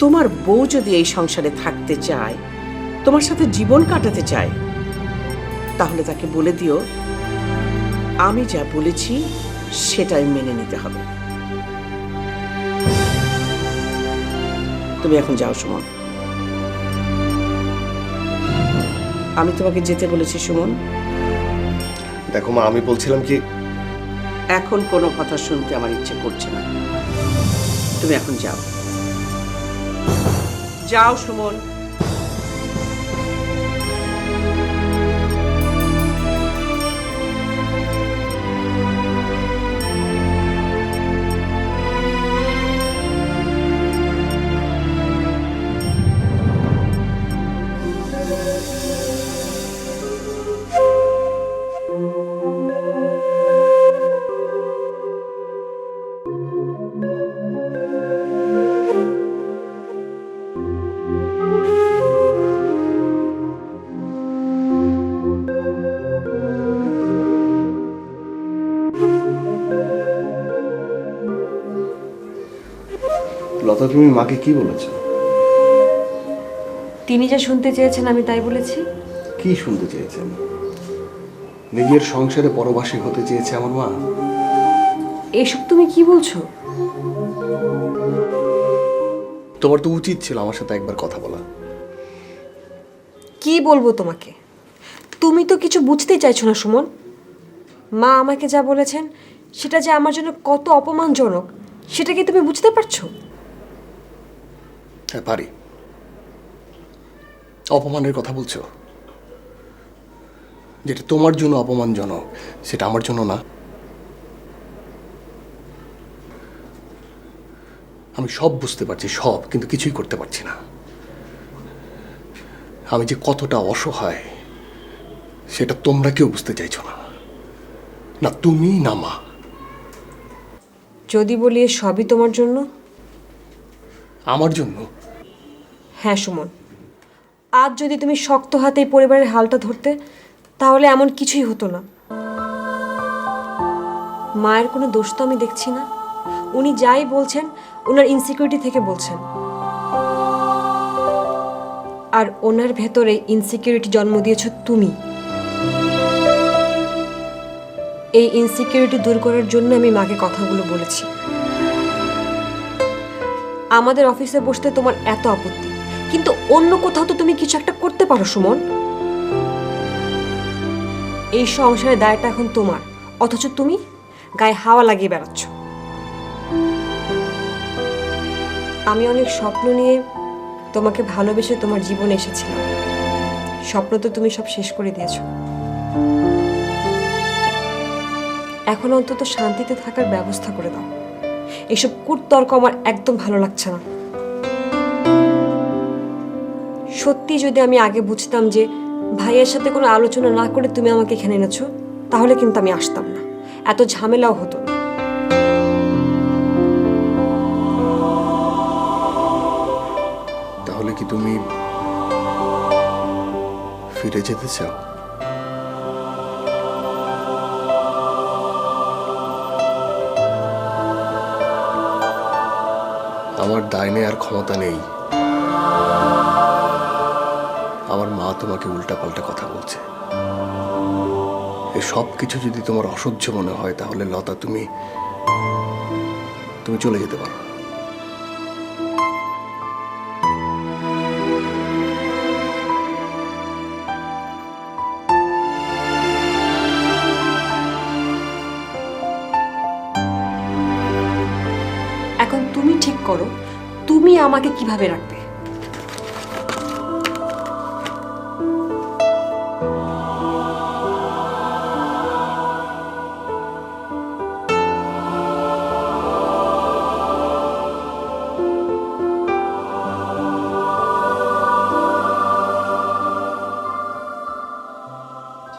তোমার বউ যদি এই সংসারে থাকতে চায়, তোমার সাথে জীবন কাটাতে চায়, তাহলে তাকে বলে দিও আমি যা বলেছি সেটাই মেনে নিতে হবে। তুমি এখন যাও সুমন। আমি তোমাকে যেতে বলেছি সুমন। দেখো মা, আমি বলছিলাম কি, এখন কোনো কথা শুনতে আমার ইচ্ছে করছে না। তুমি এখন যাও, যাও সুমন। লতা তুমি মাকে কি বলেছ? তিনি যা শুনতে চেয়েছেন আমি তাই বলেছি। কি শুনতে চেয়েছেন? নিজের সংসারে পরবাসী হতে চেয়েছে আমার মা? এসব তুমি কি বলছো? তোমার তো উচিত ছিল আমার সাথে একবার কথা বলা। কি বলবো তোমাকে? তুমি তো কিছু বুঝতেই চাইছো না সুমন। মা আমাকে যা বলেছেন সেটা যে আমার জন্য কত অপমানজনক সেটা কি তুমি বুঝতে পারছো? হ্যাঁ পারি। অপমানের কথা বলছো? যেটা তোমার জন্য অপমানজনক সেটা আমার জন্য না। আমি সব বুঝতে পারছি, সব, কিন্তু কিছুই করতে পারছি না। আমি যে কতটা অসহায় সেটা তোমরা কেউ বুঝতে চাইছো না, না তুমি না মা। যদি বলি এ সবই তোমার জন্য? আমার জন্য? হ্যাঁ সুমন, আজ যদি তুমি শক্ত হাতে এই পরিবারের হালটা ধরতে তাহলে এমন কিছুই হতো না। মায়ের কোনো দোষ তো আমি দেখছি না। উনি যাই বলছেন ওনার ইনসিকিউরিটি থেকে বলছেন, আর ওনার ভেতরে ইনসিকিউরিটি জন্ম দিয়েছ তুমি। এই ইনসিকিউরিটি দূর করার জন্য আমি মাকে কথাগুলো বলেছি। আমাদের অফিসে বসতে তোমার এত আপত্তি, কিন্তু অন্য কোথাও তো তুমি কিছু একটা করতে পারো সুমন। এই সংসারের দায়টা এখন তোমার, অথচ তুমি গায়ে হাওয়া লাগিয়ে বেড়াচ্ছ। আমি অনেক স্বপ্ন নিয়ে তোমাকে ভালোবেসে তোমার জীবনে এসেছিলাম। স্বপ্ন তো তুমি সব শেষ করে দিয়েছো। এখন অন্তত শান্তিতে থাকার ব্যবস্থা করে দাও। এসব কুটতর্ক আমার একদম ভালো লাগছে না। সত্যি যদি আমি আগে বুঝতাম যে ভাইয়ের সাথে কোনো আলোচনা না করে তুমি আমাকে এখানে এনেছো, তাহলে কিন্তু আমি আসতাম না, এত ঝামেলাও হতো না। তাহলে কি তুমি ফিরে যেতে চাও? আমার দায় আর ক্ষমতা নেই। আমার মা তোমাকে উল্টাপাল্টা কথা বলছে। এই সব কিছু যদি তোমার অসহ্য মনে হয় তাহলে লতা তুমি চলে যেতে পারো। এখন তুমি ঠিক করো তুমি আমাকে কিভাবে রাখবে।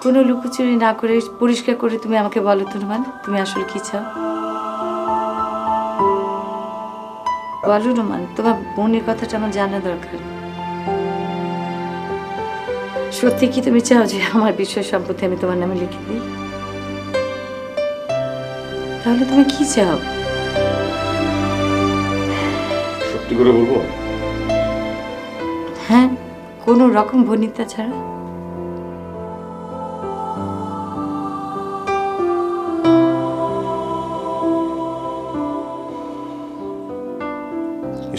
কোনো লুকোচুরি না করে পরিষ্কার করে তুমি আমাকে বলো তো রোমান, তুমি আসলে কি চাও? বলো রোমান, তোমার বোনের কথাটা আমার জানা দরকার। সত্যি কি তুমি চাও যে আমার বিষয় সম্পত্তি আমি তোমার নামে লিখে দিই? তাহলে তুমি কি চাও? সত্যি করে বলবো, হ্যাঁ, কোনো রকম ভনিতা ছাড়া।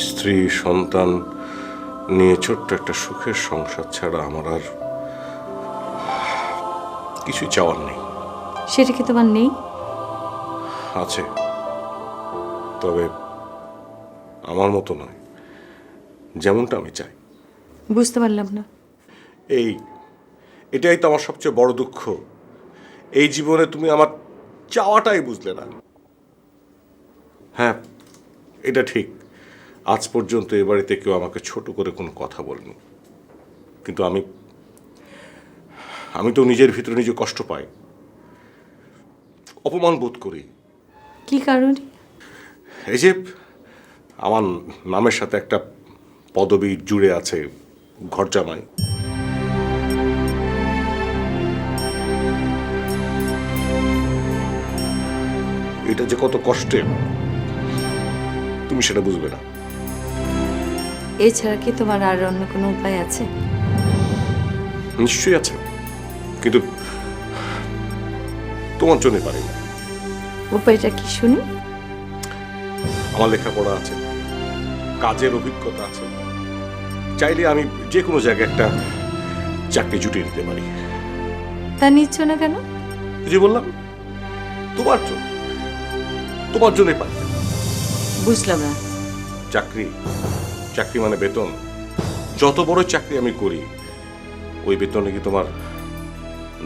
স্ত্রী সন্তান নিয়ে ছোট্ট একটা সুখের সংসার ছাড়া আমার আর কিছু চাওয়ার নেই। সেটা কি তোমার নেই? আছে, তবে আমার মতো নয়, যেমনটা আমি চাই। বুঝতে পারলাম না। এটাই তো আমার সবচেয়ে বড় দুঃখ। এই জীবনে তুমি আমার চাওয়াটাই বুঝলে না। হ্যাঁ, এটা ঠিক, আজ পর্যন্ত এ বাড়িতে কেউ আমাকে ছোট করে কোনো কথা বলেনি, কিন্তু আমি তো নিজের ভিতরে নিজে কষ্ট পাই, অপমান বোধ করি। কি কারণে? এই যে আমার নামের সাথে একটা পদবি জুড়ে আছে, ঘরজামাই। এটা যে কত কষ্টের তুমি সেটা বুঝবে না। এছাড়া কি তোমার আর অন্য কোনো উপায় আছে? নিশ্চয়ই আছে, কিন্তু তোমার জন্য পারি না। উপায়টা কি শুনি? আমার লেখাপড়া আছে, কাজের অভিজ্ঞতা আছে, চাইলে আমি যে কোনো জায়গায় একটা চাকরি জুটিয়ে নিতে পারি। তা নিচ্ছ না কেন? যে বললাম, তোমার জন্যই পারি। বুঝলাম না। চাকরি মানে বেতন। যত বড় চাকরি আমি করি, ওই বেতনে কি তোমার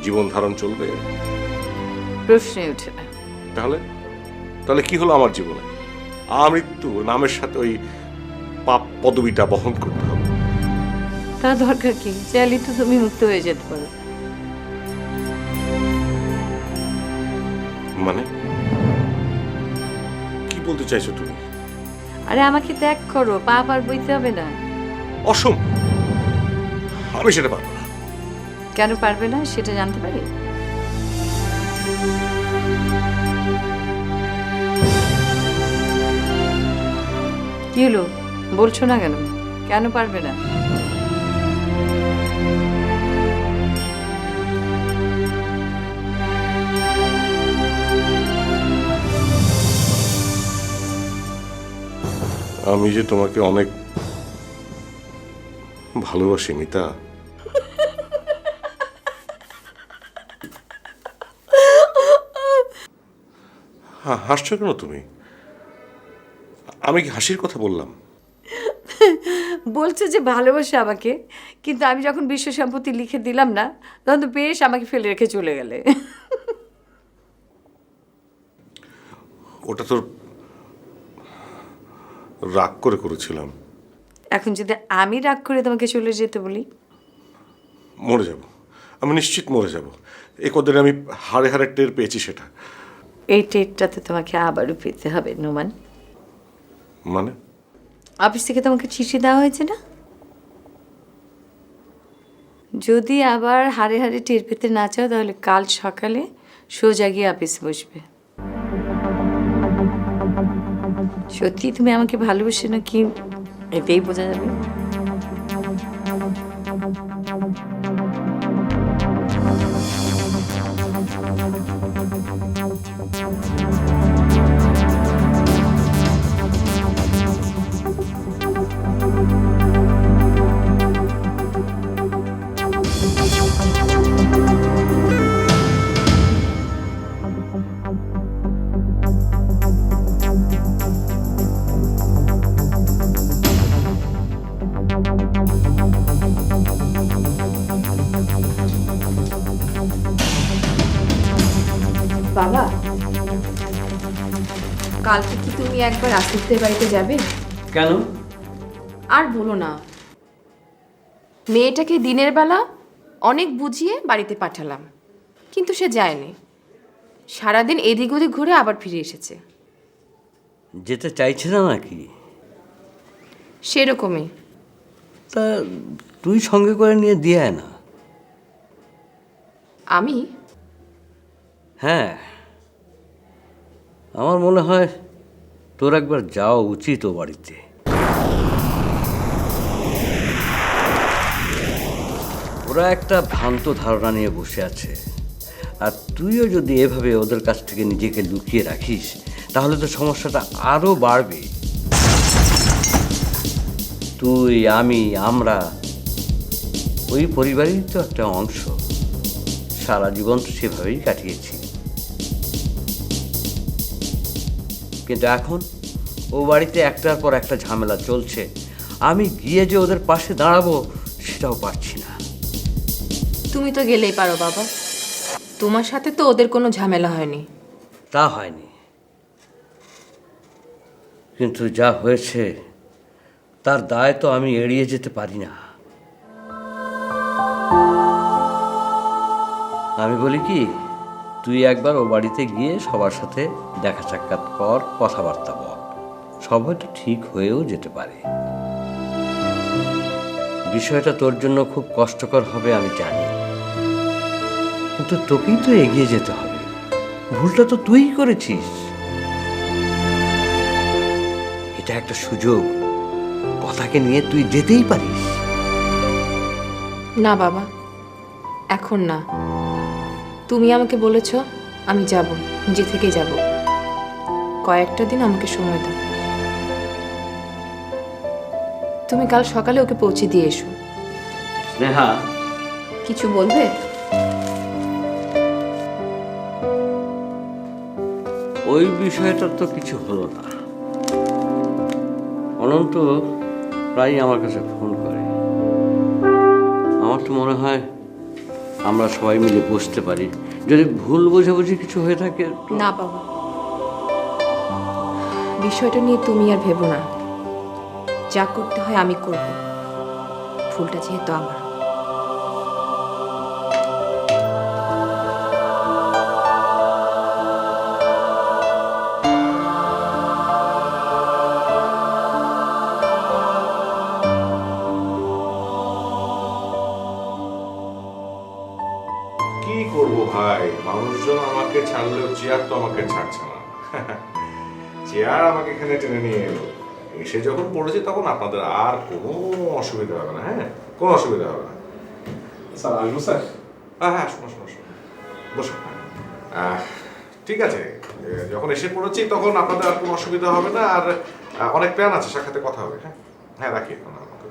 জীবন ধারণ চলবে? প্রশ্নই ওঠে না। তাহলে কি হলো আমার জীবনে? আমৃত্যু নামের সাথে ওই পাপ পদবিটা বহন করতে হবে। তা দরকার কি? চাইলে তো তুমি মুক্ত হয়ে যেতে পারো। মানে কি বলতে চাইছো তুমি? আরে আমাকে ত্যাগ করো, পাপ আর বইতে হবে না। অসম্ভব, আমি সেটা পারবো না। কেন পারবে না সেটা জানতে পারি? কি হলো, বলছো না কেন? কেন পারবে না? আমি যে তোমাকে অনেক ভালোবাসি মিতা। হাসছো কেন তুমি? আমি কি হাসির কথা বললাম? বলছে যে ভালোবাসে আমাকে, কিন্তু আমি যখন বিশ্ব সম্পত্তি লিখে দিলাম না, তখন তো বেশ আমাকে ফেলে রেখে চলে গেলে। ওটা তো রাগ করে করেছিলাম। এখন যদি আমি রাগ করে তোমাকে চলে যেতে বলি? মরে যাব, আমি নিশ্চিত মরে যাব। এ কদিন আমি হাড়ে হাড়ে টের পেয়েছি সেটা। এই টেটটাতে তোমাকে আবারও পেতে হবে নোমান। মানে অফিস থেকে তোমাকে চিঠি দেওয়া হয়েছে না? যদি আবার হাড়ে হাড়ে টের পেতে না চাও, তাহলে কাল সকালে সোজা গিয়ে অফিসে বসবে। সত্যি তুমি আমাকে ভালোবাসো না কি এতেই বোঝা যাবে। বাবা, কালকে কি তুমি একবার আসিফদের বাড়িতে যাবে? কেন? আর বলো না, মেয়েটাকে দিনের বেলা অনেক বুঝিয়ে বাড়িতে পাঠালাম, কিন্তু সে যায়নি। সারাদিন এদিক ওদিক ঘুরে আবার ফিরে এসেছে। যেতে চাইছে না নাকি? সেরকমই। তা তুই সঙ্গে করে নিয়ে দিয়ে আয় না। আমি? হ্যাঁ, আমার মনে হয় তোর একবার যাওয়া উচিত ও বাড়িতে। ওরা একটা ভ্রান্ত ধারণা নিয়ে বসে আছে, আর তুইও যদি এভাবে ওদের কাছ থেকে নিজেকে লুকিয়ে রাখিস তাহলে তো সমস্যাটা আরও বাড়বে। তুই, আমি, আমরা ওই পরিবারেরই তো একটা অংশ। সারা জীবন তো সেভাবেই কাটিয়েছি, কিন্তু এখন ও বাড়িতে একটার পর একটা ঝামেলা চলছে। আমি গিয়ে যে ওদের পাশে দাঁড়াবো সেটাও পারছি না। তুমি তো গেলেই পারো বাবা, তোমার সাথে তো ওদের কোনো ঝামেলা হয়নি। তা হয়নি, কিন্তু যা হয়েছে তার দায় তো আমি এড়িয়ে যেতে পারি না। আমি বলি কি, তুই একবার ও বাড়িতে গিয়ে সবার সাথে দেখা সাক্ষাৎ কর, কথাবার্তা বল, সব হয়তো ঠিক হয়েও যেতে পারে। বিষয়টা তোর জন্য খুব কষ্টকর হবে আমি জানি, কিন্তু তোকেই তো এগিয়ে যেতে হবে। ভুলটা তো তুইই করেছিস। এটা একটা সুযোগ, কথাকে নিয়ে তুই যেতেই পারিস। না বাবা, এখন না। তুমি আমাকে বলেছ, আমি যাব, নিজে থেকে যাব। কয়েকটা দিন আমাকে সময় দাও। তুমি কাল সকালে ওকে পৌঁছে দিয়ে এসো। স্নেহা, কিছু বলবে? ওই বিষয়টা তো কিছু হলো না। অনন্ত প্রায়ই আমার কাছে ফোন করে। আমার তো মনে হয় আমরা সবাই মিলে বসতে পারি। যদি ভুল বোঝাবুঝি কিছু হয়ে থাকে তো- না বাবা, বিষয়টা নিয়ে তুমি আর ভেবো না। যা করতে হয় আমি করব, ভুলটা যেহেতু আমার। কি করব ভাই, মানুষজন আমাকে ছাড়লেও চেয়ার তো আমাকে ছাড়ছে না। চেয়ার আমাকে এখানে টেনে নিয়ে এলো। এসে যখন পড়েছি তখন আপনাদের আর কোনো অসুবিধা হবে না। হ্যাঁ, কোনো অসুবিধা হবে না। স্যার আসবো স্যার? হ্যাঁ হ্যাঁ, শোনো শোনো শোনো, বসো। ঠিক আছে, যখন এসে পড়েছি তখন আপনাদের আর কোনো অসুবিধা হবে না। আর অনেক প্ল্যান আছে, সাক্ষাতে কথা হবে। হ্যাঁ হ্যাঁ, রাখি এখন আমাকে।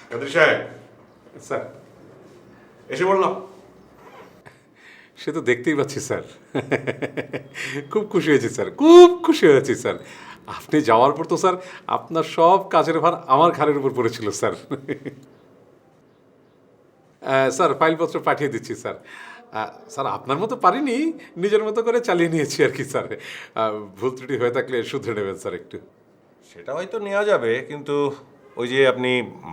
কাদের সাহেব স্যার, এসে বললাম। সে তো দেখতেই পাচ্ছি স্যার। খুব খুশি হয়েছি স্যার, খুব খুশি হয়েছি স্যার। আপনি যাওয়ার পর তো স্যার আপনার সব কাজের ভার আমার ঘাড়ের উপর পড়েছিল স্যার। স্যার ফাইলপত্র পাঠিয়ে দিচ্ছি স্যার। স্যার আপনার মতো পারিনি, নিজের মতো করে চালিয়ে নিয়েছি আর কি স্যার। ভুল ত্রুটি হয়ে থাকলে শুধরে নেবেন স্যার একটু। সেটা হয়তো নেওয়া যাবে, কিন্তু ওই যে আপনি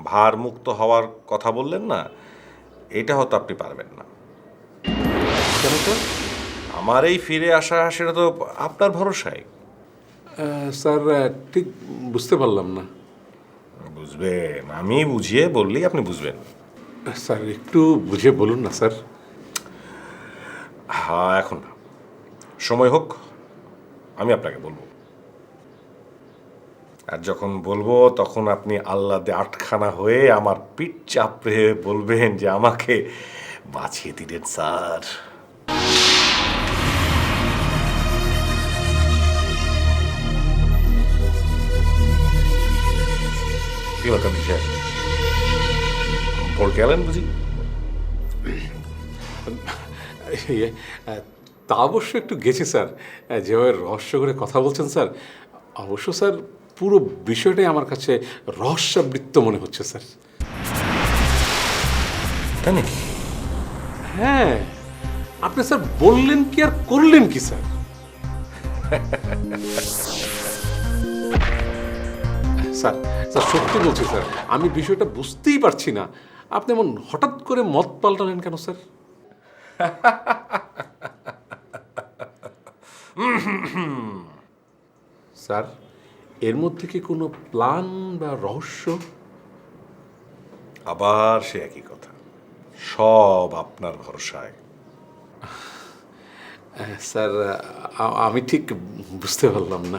ভার মুক্ত হওয়ার কথা বললেন না, এটা হয়তো আপনি পারবেন না। কেন স্যার? আমার এই ফিরে আসা সেটা তো আপনার ভরসায়। স্যার ঠিক বুঝতে পারলাম না। বুঝবেন, আমি বুঝিয়ে বললেই আপনি বুঝবেন। স্যার একটু বুঝে বলুন না স্যার। হ্যাঁ, এখন না, সময় হোক আমি আপনাকে বলবো। আর যখন বলবো তখন আপনি আহ্লাদে আটখানা হয়ে আমার পিঠ চাপড়ে বলবেন যে আমাকে বাঁচিয়ে দিলেন স্যার। কি হলো কাদের সাহেব, ভড়কে গেলেন বুঝি? ইয়ে, তা অবশ্য একটু গেছি স্যার। যেভাবে রহস্য করে কথা বলছেন স্যার, অবশ্য স্যার পুরো বিষয়টাই আমার কাছে রহস্যাবৃত্ত মনে হচ্ছে স্যার। তাই নাকি? হ্যাঁ, আপনি স্যার বললেন কি আর করলেন কি স্যার? স্যার স্যার সত্যি বলছি স্যার, আমি বিষয়টা বুঝতেই পারছি না। আপনি এমন হঠাৎ করে মত পাল্টালেন কেন স্যার? স্যার এর মধ্যে কি কোনো প্ল্যান বা রহস্য? আবার সে একই কথা, সব আপনার ভরসায়। স্যার আমি ঠিক বুঝতে পারলাম না।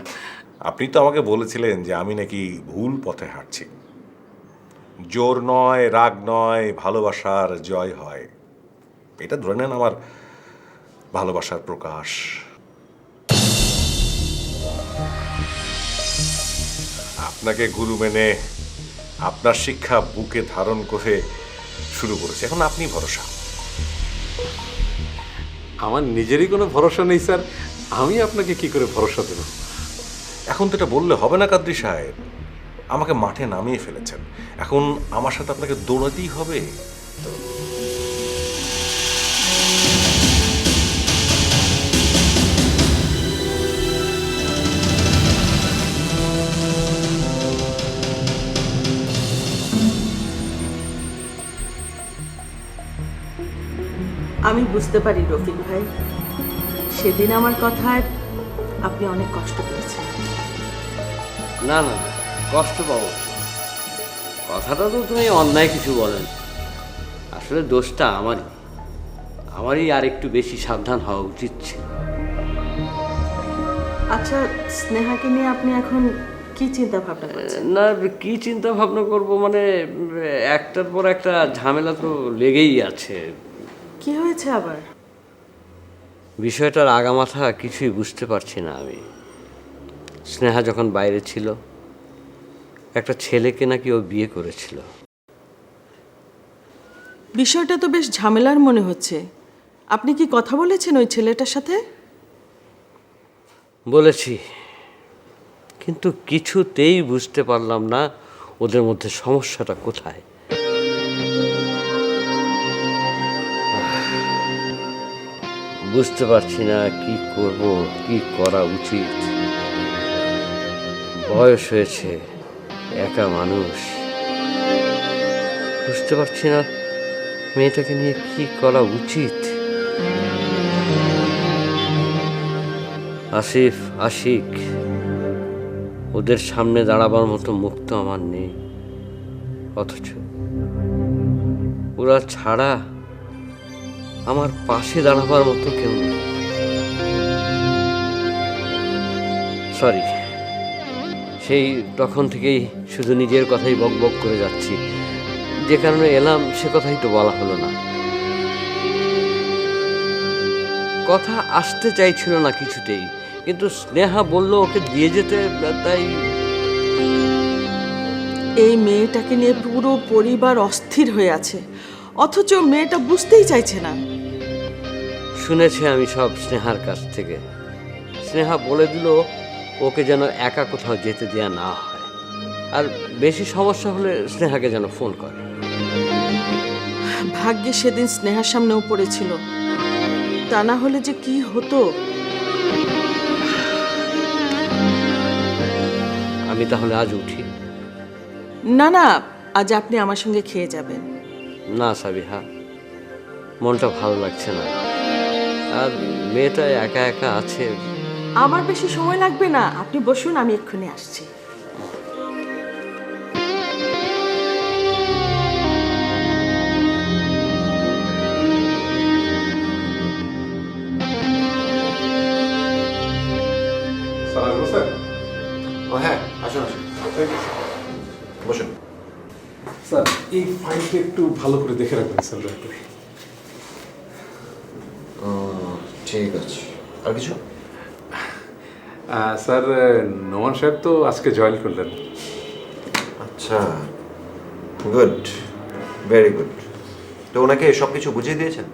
আপনি তো আমাকে বলেছিলেন যে আমি নাকি ভুল পথে হাঁটছি। জোর নয়, রাগ নয়, ভালোবাসার জয় হয়। এটা ধরে নেন আমার ভালোবাসার প্রকাশ। আপনাকে গুরু মেনে আপনার শিক্ষা বুকে ধারণ করে শুরু করেছে, এখন আপনি ভরসা। আমার নিজেরই কোনো ভরসা নেই স্যার, আমি আপনাকে কি করে ভরসা দেব? এখন তো এটা বললে হবে না কাদ্রি সাহেব, আমাকে মাঠে নামিয়ে ফেলেছেন, এখন আমার সাথে আপনাকে দৌড়াতেই হবে। আমি বুঝতে পারি রফিক ভাই, সেদিন আমার কথায় আপনি অনেক কষ্ট পেয়েছেন। না না, কষ্ট পাবো না। কথাটা তো তুমি অন্যায় কিছু বলেন। আসলে দোষটা আমারই আর একটু বেশি সাবধান হওয়া উচিত ছিল। আচ্ছা, স্নেহাকে নিয়ে আপনি এখন কি চিন্তা ভাবনা করছেন? না, কি চিন্তা ভাবনা করব মানে, একটার পর একটা ঝামেলা তো লেগেই আছে। কি হয়েছে আবার? বিষয়টার আগামাথা কিছুই বুঝতে পারছি না আমি। স্নেহা যখন বাইরে ছিল, একটা ছেলেকে নাকি ও বিয়ে করেছিল। বিষয়টা তো বেশ ঝামেলার মনে হচ্ছে। আপনি কি কথা বলেছেন ওই ছেলেটার সাথে? বলেছি, কিন্তু কিছুতেই বুঝতে পারলাম না ওদের মধ্যে সমস্যাটা কোথায়। বুঝতে পারছি না কি করব, কি করা উচিত। বয়স হয়েছে, একা মানুষ, বুঝতে পারছি না মেয়েটাকে নিয়ে কি করা উচিত। আসিফ, আশিক, ওদের সামনে দাঁড়াবার মতো মুখ তো আমার নেই, অথচ ওরা ছাড়া আমার পাশে দাঁড়াবার মতো কেউ নেই। সরি, সেই তখন থেকেই শুধু নিজের কথাই বক বক করে যাচ্ছি। যে কারণে এলাম সে কথাই তো বলা হলো না। কথা আসতে চাইছিল না কিছুতেই, কিন্তু স্নেহা বলল ওকে দিয়ে যেতে, তাই। এই মেয়েটাকে নিয়ে পুরো পরিবার অস্থির হয়ে আছে, অথচ মেয়েটা বুঝতেই চাইছে না। শুনেছি আমি সব স্নেহার কাছ থেকে। স্নেহা বলে দিল ওকে যেন একা কোথাও যেতে দেয়া না হয়, আর বেশি সমস্যা হলে স্নেহাকে যেন ফোন করে। ভাগ্যে সেদিন স্নেহার সামনেও পড়েছিল, তা না হলে যে কি হতো। আমি তাহলে আজ উঠি? না না, আজ আপনি আমার সঙ্গে খেয়ে যাবেন। না সাবিহা, মনটা ভালো লাগছে না, আর মেয়েটা একা একা আছে। আমার বেশি সময় লাগবে না, আপনি বসুন, আমি এক্ষুনি আসছি। স্যার, আসবো স্যার? ও হ্যাঁ, আসুন আসুন, বসুন। স্যার, এই ফাইলটা একটু ভালো করে দেখে রাখবেন স্যার, দয়া করে। ঠিক আছে, আর কিছু? স্যার, নোমান সাহেব তো আজকে জয়েন করলেন। আচ্ছা, গুড, ভেরি গুড। তো ওনাকে সব কিছু বুঝিয়ে দিয়েছেন?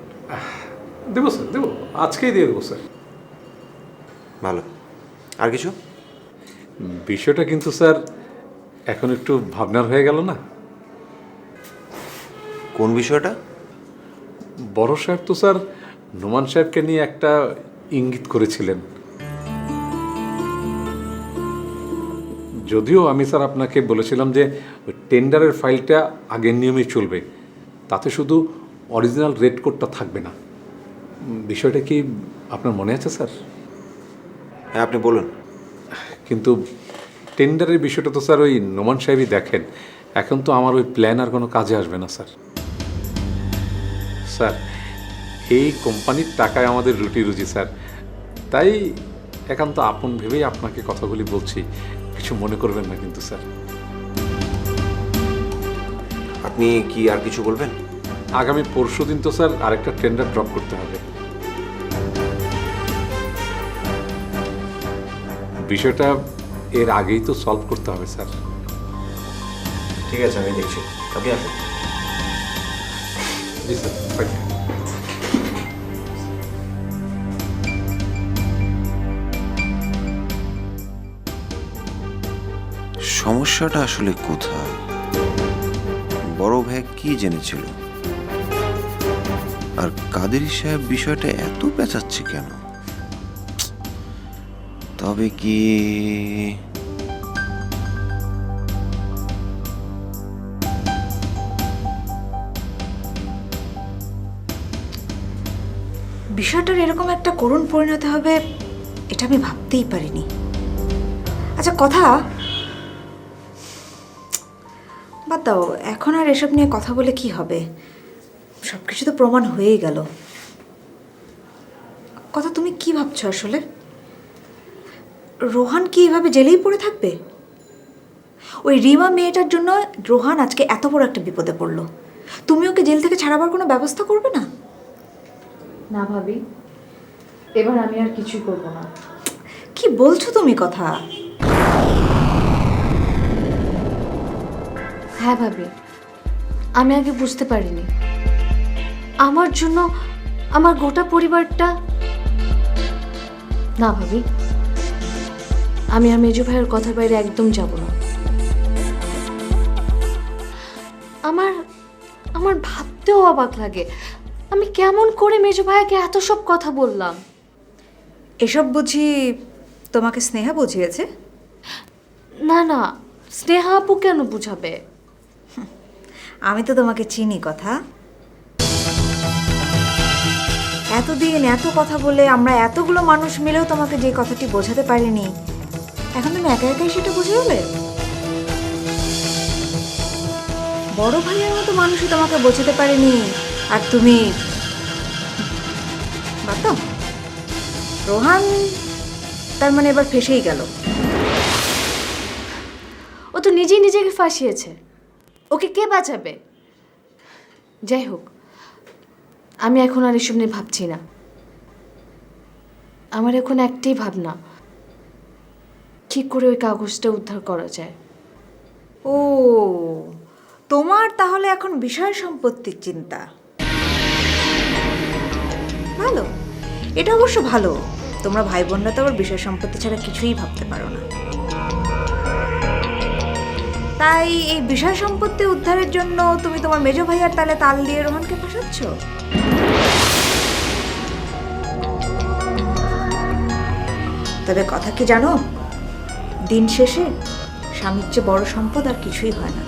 দেবো স্যার, দেবো, আজকেই দিয়ে দেবো স্যার। ভালো। আর কিছু? বিষয়টা কিন্তু স্যার এখন একটু ভাবনার হয়ে গেল না? কোন বিষয়টা? বড় সাহেব তো স্যার নোমান সাহেবকে নিয়ে একটা ইঙ্গিত করেছিলেন। যদিও আমি স্যার আপনাকে বলেছিলাম যে ওই টেন্ডারের ফাইলটা আগের নিয়মেই চলবে, তাতে শুধু অরিজিনাল রেড কোডটা থাকবে না। বিষয়টা কি আপনার মনে আছে স্যার? হ্যাঁ, আপনি বলুন। কিন্তু টেন্ডারের বিষয়টা তো স্যার ওই নোমান সাহেবই দেখেন। এখন তো আমার ওই প্ল্যান আর কোনো কাজে আসবে না স্যার। স্যার, এই কোম্পানির টাকায় আমাদের রুটি রুজি স্যার, তাই একান্ত আপন ভেবেই আপনাকে কথাগুলি বলছি, কিছু মনে করবেন না কিন্তু স্যার। আপনি কি আর কিছু বলবেন? আগামী পরশুদিন তো স্যার আরেকটা টেন্ডার ড্রপ করতে হবে। বিষয়টা এর আগেই তো সলভ করতে হবে স্যার। ঠিক আছে, আমি দেখছি, আপনি আসুন। জি স্যার, থ্যাংক ইউ। সমস্যাটা আসলে কোথায়? বড় ভাই কি জেনেছিল, আর কাদেরী সাহেব বিষয়টা এত পেঁচাচ্ছে কেন? তবে কি বিষয়টার এরকম একটা করুণ পরিণতি হবে এটা আমি ভাবতেই পারিনি। আচ্ছা কথা বাদ দাও, এখন আর এসব নিয়ে কথা বলে কি হবে? সব কিছু তো প্রমাণ হয়েই গেল। কথা তুমি কি ভাবছো আসলে? রোহান কি এভাবে জেলেই পড়ে থাকবে? ওই রিমা মেয়েটার জন্য রোহান আজকে এত বড় একটা বিপদে পড়লো, তুমি ওকে জেল থেকে ছাড়াবার কোনো ব্যবস্থা করবে না? না ভাবি, এবার আমি আর কিছুই করব না। কি বলছো তুমি কথা? হ্যাঁ ভাবি, আমি আগে বুঝতে পারিনি আমার জন্য আমার গোটা পরিবারটা। না ভাবি, আমি আর মেজো ভাইয়ের কথার বাইরে একদম যাব না। আমার আমার ভাবতেও অবাক লাগে আমি কেমন করে মেজো ভাইয়াকে এত সব কথা বললাম। এসব বুঝি তোমাকে স্নেহা বুঝিয়েছে? না না, স্নেহা আপু কেন বুঝাবে? আমি তো তোমাকে চিনি কথা। এতদিন এত কথা বলে আমরা এতগুলো মানুষ মিলেও তোমাকে যে কথাটি বোঝাতে পারিনি, এখন তুমি একা একাই সেটা বুঝে গেলে? বড় ভাইয়ের মতো মানুষই তোমাকে বোঝাতে পারেনি, আর তুমি বাদ দাও। রোহান তার মানে এবার ফেঁসেই গেল। ও তো নিজেই নিজেকে ফাঁসিয়েছে, ওকে কে বাঁচাবে? যাই হোক, আমি এখন আর এসব নিয়ে ভাবছি না। আমার এখন একটাই ভাবনা, ঠিক করে ওই কাগজটা উদ্ধার করা যায়। ও, তোমার তাহলে এখন বিষয় সম্পত্তির চিন্তা। ভালো, এটা অবশ্য ভালো। তোমরা ভাই বোনরা তো আবার বিষয় সম্পত্তি ছাড়া কিছুই ভাবতে পারো না। তাই এই বিষয় সম্পত্তি উদ্ধারের জন্য তুমি তোমার মেজো ভাইয়ার তালে তাল দিয়ে রোহানকে ফাঁসাচ্ছ? তবে কথা কি জানো, দিন শেষে স্বামীর চেয়ে বড় সম্পদ আর কিছুই হয় না।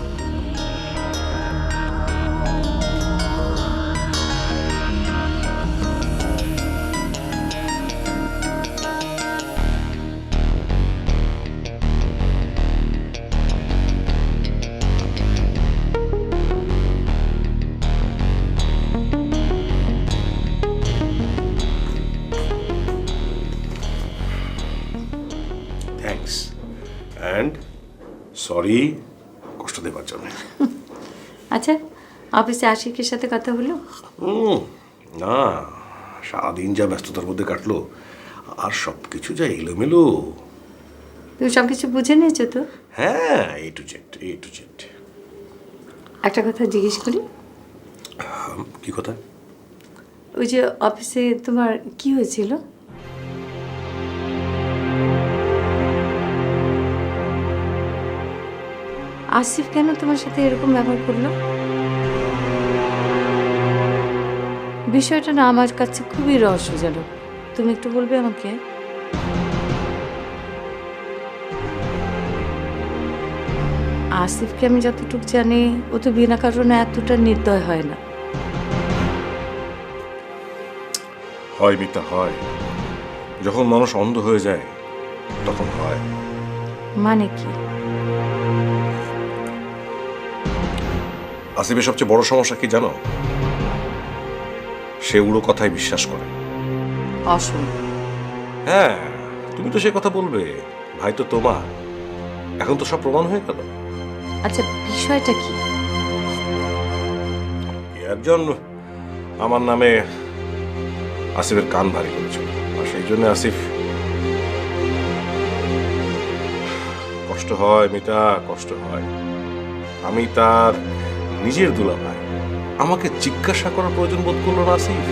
থ্যাঙ্কস অ্যান্ড সরি কষ্ট দেবার জন্য। আচ্ছা, অফিসে আশিকের সাথে কথা হলো? না, সারাদিন যা ব্যস্ততার মধ্যে কাটলো, আর সব কিছু যা এলোমেলো। তুমি সব কিছু বুঝে নিয়েছো তো? হ্যাঁ, এ টু জেড। একটা কথা জিজ্ঞেস করি। কি কথা? ওই যে অফিসে তোমার কি হয়েছিল? আসিফ কেন তোমার সাথে এরকম ব্যবহার করলো? বিষয়টা না আমার কাছে খুবই রহস্যজনক। তুমি একটু বলবে আমাকে? আসিফকে আমি যতটুকু জানি, ও তো বিনা কারণে এতটা নির্দয় হয় না। হয় মিতা, হয়। যখন মানুষ অন্ধ হয়ে যায় তখন হয়। মানে কি? আসিফের সবচেয়ে বড় সমস্যা কি জানো? সে উড়ো কথায় বিশ্বাস করে। অসম্ভব। হ্যাঁ, তুমি তো সে কথা বলবে, ভাই তো তোমার। এখন তো সব প্রমাণ হয়ে গেল। আচ্ছা, বিষয়টা কি? একজন আমার নামে আসিফের কান ভারী করেছিল, আর সেই জন্য আসিফ কষ্ট হয় মিতা, কষ্ট হয়। আমি তার নিজের দুলাভাই, আমাকে জিজ্ঞাসা করার প্রয়োজন বোধ করলো না আসিফ।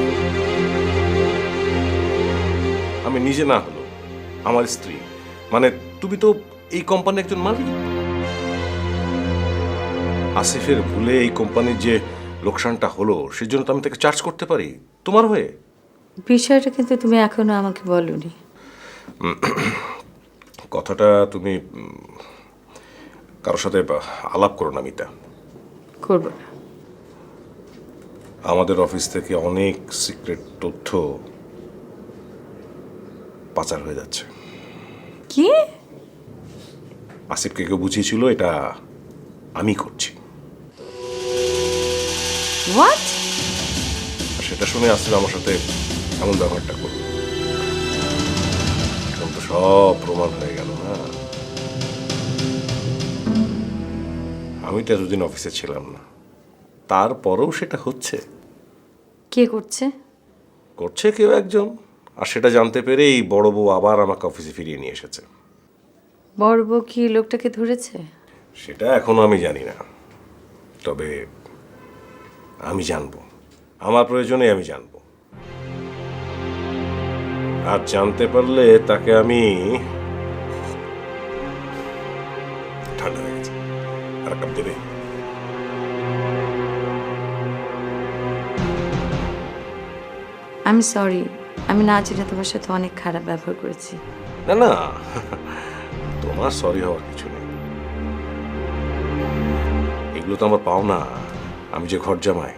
আমি নিজে না হলো আমার স্ত্রী, মানে তুমি তো এই কোম্পানির একজন মালিক। আসিফের ভুলে এই কোম্পানির যে লোকসানটা হলো সেজন্য তো আমি তাকে চার্জ করতে পারি তোমার হয়ে। বিষয়টা কিন্তু তুমি এখনো আমাকে বলনি। কথাটা তুমি কারোর সাথে আলাপ করো না মিতা। করব না। আমাদের অফিস থেকে অনেক সিক্রেট তথ্য পাচার হয়ে যাচ্ছে। কি? আসিফকে কেউ বুঝিয়েছিল এটা আমি করছি। হোয়াট? আর সেটা শুনে আসিফ আমার সাথে এমন ব্যবহারটা করলো। এখন তো সব প্রমাণ হয়ে গেল না। আমি তো এতদিন অফিসে ছিলাম না, তারপরেও সেটা হচ্ছে। কে করছে? করছে কেউ একজন, আর সেটা জানতে পেরে এই বড় বউ আবার আমাকে অফিসে ফিরিয়ে নিয়ে এসেছে। বড় বউ কি লোকটাকে ধরেছে? সেটা এখনো আমি জানি না, তবে আমি জানবো, আমার প্রয়োজনে আমি জানবো। আর জানতে পারলে তাকে আমি ঠান্ডা হয়ে গেছে, আর কাপ দেবে? আমি সরি, আমি না জেনে তোমার সাথে অনেক খারাপ ব্যবহার করেছি। না না, তোমার সরি হওয়ার কিছু নেই। এগুলো তো আমার পাও না, আমি যে ঘর জামাই,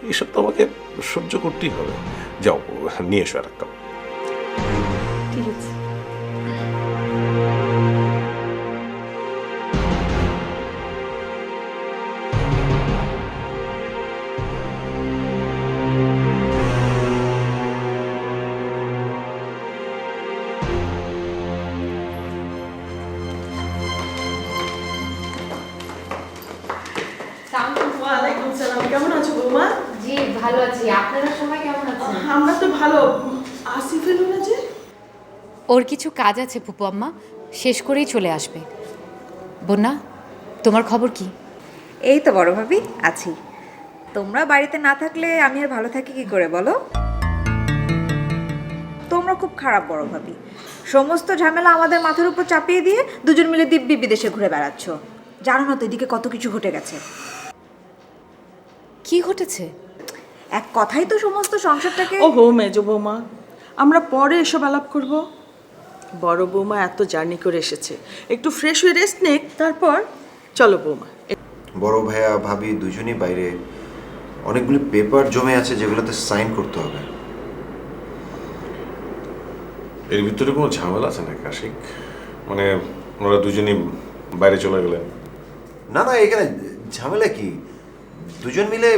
এইসব তো আমাকে সহ্য করতেই হবে। যাও নিয়ে এসো আর এক কাপ। ঠিক আছে। ওয়ালাইকুম সালাম। কেমন আছো বৌমা? জি ভালো আছি, আপনারা সবাই কেমন আছেন? আমরা তো ভালো। আসিফ এলো না যে? ওর কিছু কাজ আছে ফুপু আম্মা, শেষ করেই চলে আসবে। বন্যা, তোমার খবর কি? এই তো বড় ভাবি আছি। তোমরা বাড়িতে না থাকলে আমি আর ভালো থাকি কি করে বলো? তোমরা খুব খারাপ বড় ভাবি, সমস্ত ঝামেলা আমাদের মাথার উপর চাপিয়ে দিয়ে দুজন মিলে দিব্যি বিদেশে ঘুরে বেড়াচ্ছ। জানো না তো এদিকে কত কিছু ঘটে গেছে। কি ঘটেছে? এক কথাই তো সমস্ত সংসারটাকে। ওহো মেজো বৌমা, আমরা পরে এসব আলাপ করব। বড় বৌমা এত জার্নি করে এসেছে, একটু ফ্রেশ হয়ে রেস্ট নেক, তারপর চলো বৌমা। বড় ভাইয়া ভাবি দুজনই বাইরে, অনেকগুলি পেপার জমে আছে যেগুলোতে সাইন করতে হবে। এর ভিতরে কোনো ঝামেলা আছে নাকি আশিক? মানে ওরা দুজনই বাইরে চলে গেলেন? না না, এখানে ঝামেলা কি? দুজন মিলে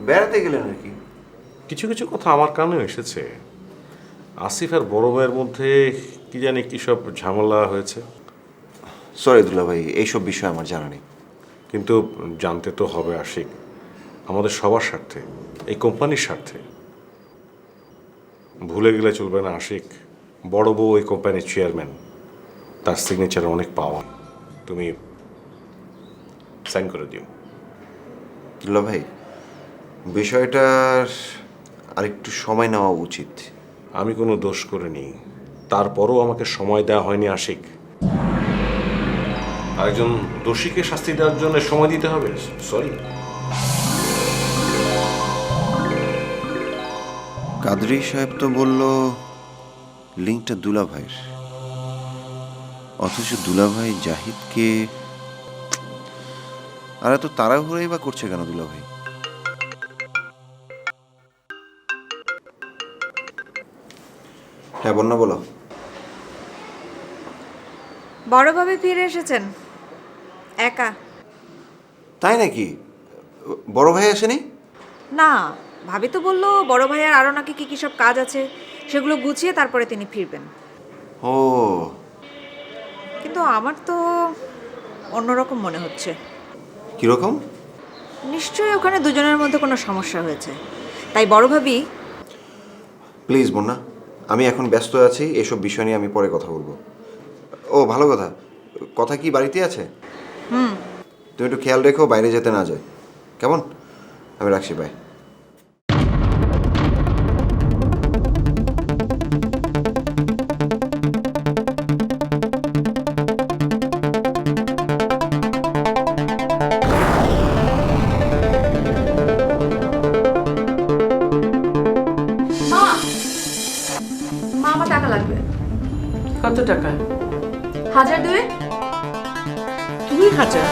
বেড়াতে গেলেন আর কি। কিছু কিছু কথা আমার কানে এসেছে, আসিফ আর বড় ভাইয়ের মধ্যে কি জানি কি সব ঝামেলা হয়েছে। সরি দুলা ভাই, এইসব বিষয় আমার জানা নেই। কিন্তু জানতে তো হবে আশিক, আমাদের সবার স্বার্থে, এই কোম্পানির স্বার্থে। ভুলে গেলে চলবে না আশিক, বড় বউ এই কোম্পানির চেয়ারম্যান, তার সিগনেচার অনেক পাওয়া। তুমি সাইন করে দিও। দুলা ভাই, বিষয়টার আরেকটু সময় নেওয়া উচিত। আমি কোনো দোষ করিনি, তারপরও আমাকে সময় দেওয়া হয়নি আশিক। আরেকজন দোষীকে শাস্তি দেওয়ার জন্য সময় দিতে হবে? সরি। কাদরি সাহেব তো বলল লিঙ্কটা দুলা ভাইয়ের, অথচ দুলা ভাই জাহিদকে আর এত তাড়াহুড়োই বা করছে কেন দুলা ভাই? হ্যাঁ বন্যা বলো। বড় ভাবি ফিরে এসেছেন একা। তাই নাকি? বড় ভাই আসেনি? না, ভাবি তো বললো বড় ভাইয়ার আরও নাকি কী কী সব কাজ আছে, সেগুলো গুছিয়ে তারপরে তিনি ফিরবেন। ও, কিন্তু আমার তো অন্যরকম মনে হচ্ছে। কিরকম? নিশ্চয়ই ওখানে দুজনের মধ্যে কোনো সমস্যা হয়েছে, তাই বড় ভাবি। প্লিজ বন্যা, আমি এখন ব্যস্ত আছি, এসব বিষয় নিয়ে আমি পরে কথা বলবো। ও ভালো কথা, কথা কি বাড়িতে আছে? তুমি একটু খেয়াল রেখো বাইরে যেতে না যায়, কেমন? আমি রাখছি, বাই। মা, আমার টাকা লাগবে। কত টাকা? 1000 দেবে? 2000?